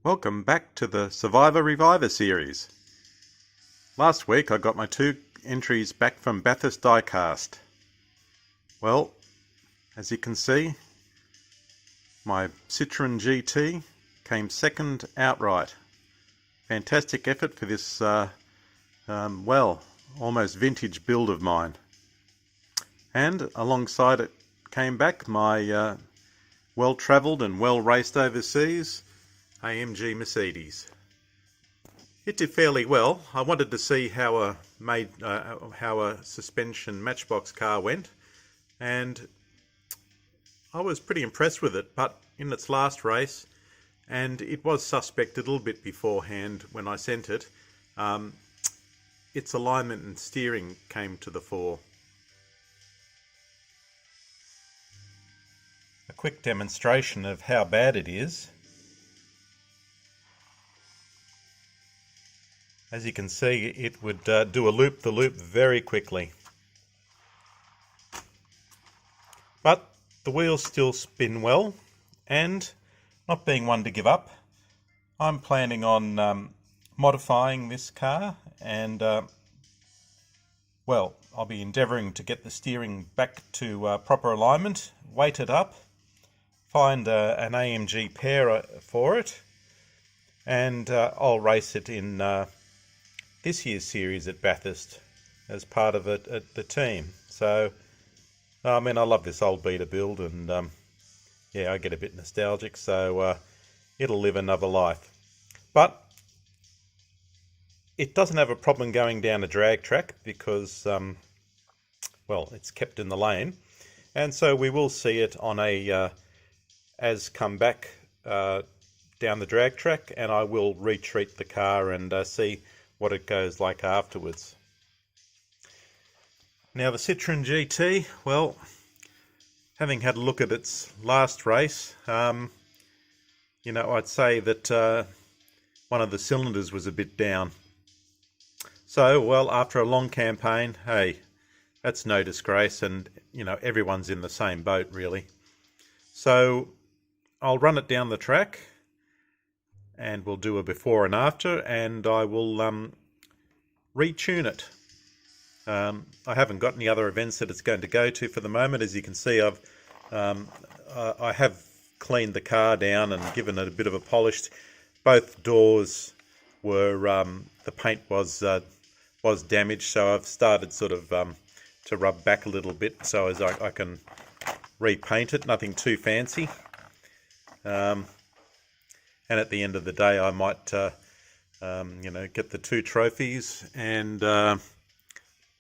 Welcome back to the Survivor Reviver series. Last week I got my 2 entries back from Bathurst Diecast. Well, as you can see, my Citroen GT came second outright. Fantastic effort for this, almost vintage build of mine. And alongside it came back my well-travelled and well-raced overseas AMG Mercedes. It did fairly well. I wanted to see how a suspension Matchbox car went, and I was pretty impressed with it. But in its last race, and it was suspect a little bit beforehand when I sent it, its alignment and steering came to the fore. A quick demonstration of how bad it is. As you can see, it would do a loop-the-loop very quickly. But the wheels still spin well, and not being one to give up, I'm planning on modifying this car, and I'll be endeavouring to get the steering back to proper alignment, weight it up, find an AMG pair for it, and I'll race it in this year's series at Bathurst as part of the team. So, I mean, I love this old beater build, and I get a bit nostalgic, so it'll live another life. But it doesn't have a problem going down a drag track because, it's kept in the lane, and so we will see it on a as come back down the drag track, and I will retreat the car and see what it goes like afterwards. Now the Citroen GT, well, having had a look at its last race, I'd say that one of the cylinders was a bit down. So, well, after a long campaign, hey, that's no disgrace, and everyone's in the same boat really. So I'll run it down the track, and we'll do a before and after, and I will retune it. I haven't got any other events that it's going to go to for the moment. As you can see, I have cleaned the car down and given it a bit of a polish. Both doors were the paint was damaged, so I've started sort of to rub back a little bit so as I can repaint it. Nothing too fancy. And at the end of the day, I might, get the 2 trophies and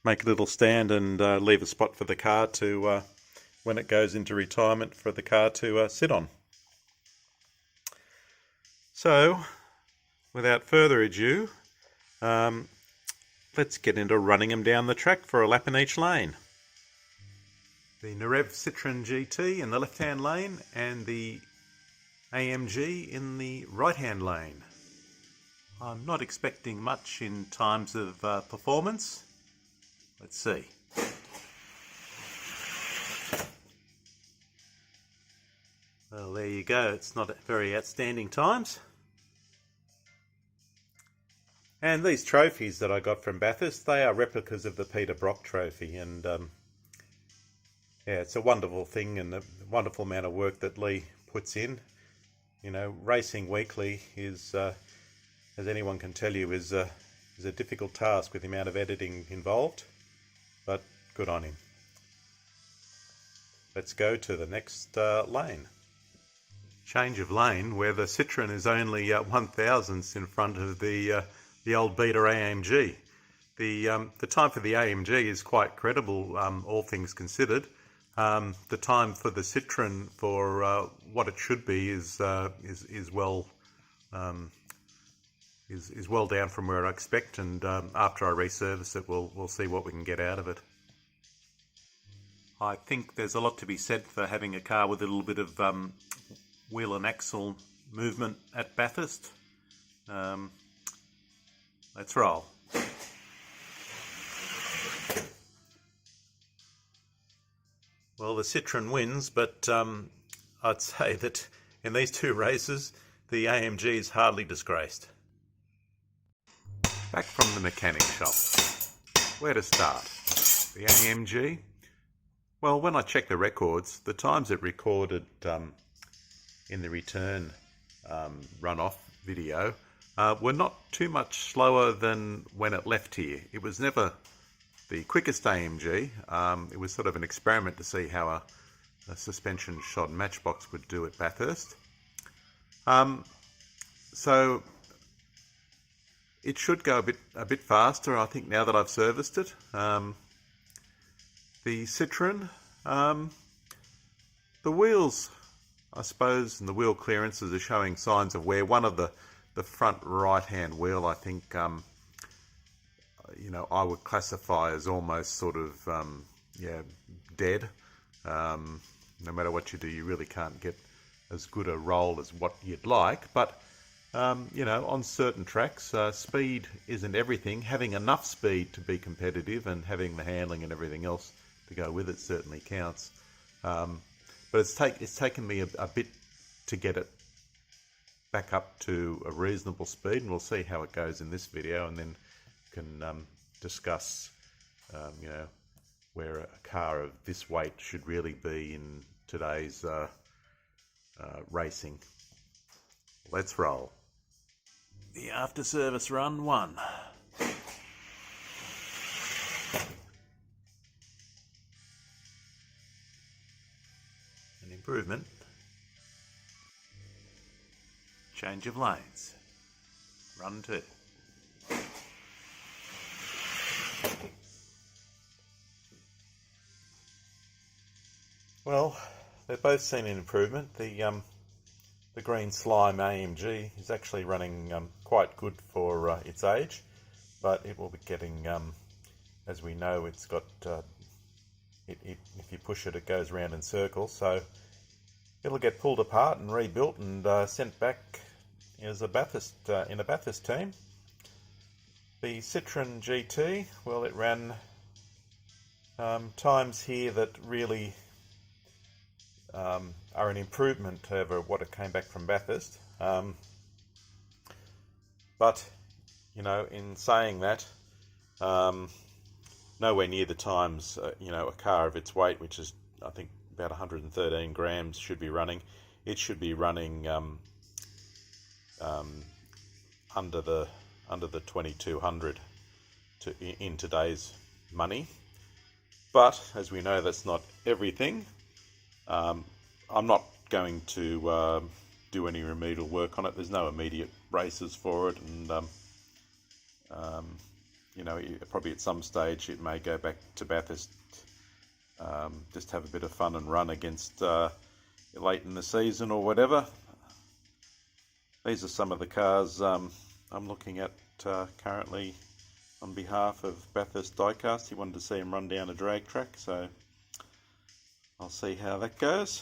make a little stand and leave a spot for the car to, when it goes into retirement, for the car to sit on. So, without further ado, let's get into running them down the track for a lap in each lane. The Norev Citroen GT in the left-hand lane, and the AMG in the right-hand lane. I'm not expecting much in times of performance. Let's see. Well, there you go. It's not very outstanding times. And these trophies that I got from Bathurst, they are replicas of the Peter Brock trophy, and it's a wonderful thing and a wonderful amount of work that Lee puts in. Racing weekly is, as anyone can tell you, is a difficult task with the amount of editing involved, but good on him. Let's go to the next lane. Change of lane, where the Citroen is only 1/1000th in front of the old beater AMG. The time for the AMG is quite credible, all things considered. The time for the Citroen for what it should be is well down from where I expect, and after I resurface it, we'll see what we can get out of it. I think there's a lot to be said for having a car with a little bit of wheel and axle movement at Bathurst. Let's roll. Well, the Citroen wins, but I'd say that in these 2 races, The AMG is hardly disgraced. Back from the mechanic shop. Where to start? The AMG? Well, when I checked the records, the times it recorded in the return runoff video were not too much slower than when it left here. It was never the quickest AMG. It was sort of an experiment to see how a suspension shod Matchbox would do at Bathurst. So it should go a bit faster, I think, now that I've serviced it. The Citroen, the wheels, I suppose, and the wheel clearances are showing signs of wear. One of the front right-hand wheel, I think, you know, I would classify as almost sort of, yeah, dead. No matter what you do, you really can't get as good a roll as what you'd like. But, you know, on certain tracks, speed isn't everything. Having enough speed to be competitive and having the handling and everything else to go with it certainly counts. But it's taken me a bit to get it back up to a reasonable speed, and we'll see how it goes in this video, and then can discuss, you know, where a car of this weight should really be in today's racing. Let's roll. The after service run 1. An improvement. Change of lanes. Run 2. Well, they've both seen an improvement. The green slime AMG is actually running quite good for its age, but it will be getting, as we know, it's got, if you push it, it goes round in circles, so it'll get pulled apart and rebuilt and sent back as a Bathurst, in a Bathurst team. The Citroen GT, well, it ran times here that really are an improvement over what it came back from Bathurst. But, you know, in saying that, nowhere near the times, you know, a car of its weight, which is, I think, about 113 grams, should be running. It should be running under the 2200 in today's money. But as we know, that's not everything. I'm not going to do any remedial work on it. There's no immediate races for it, and you know, probably at some stage it may go back to Bathurst, just have a bit of fun and run against late in the season or whatever. These are some of the cars I'm looking at currently on behalf of Bathurst Diecast. He wanted to see him run down a drag track, so I'll see how that goes.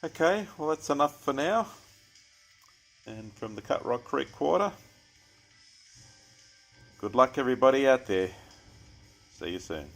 Okay, well, that's enough for now. And from the CutRock'R quarter, good luck everybody out there. See you soon.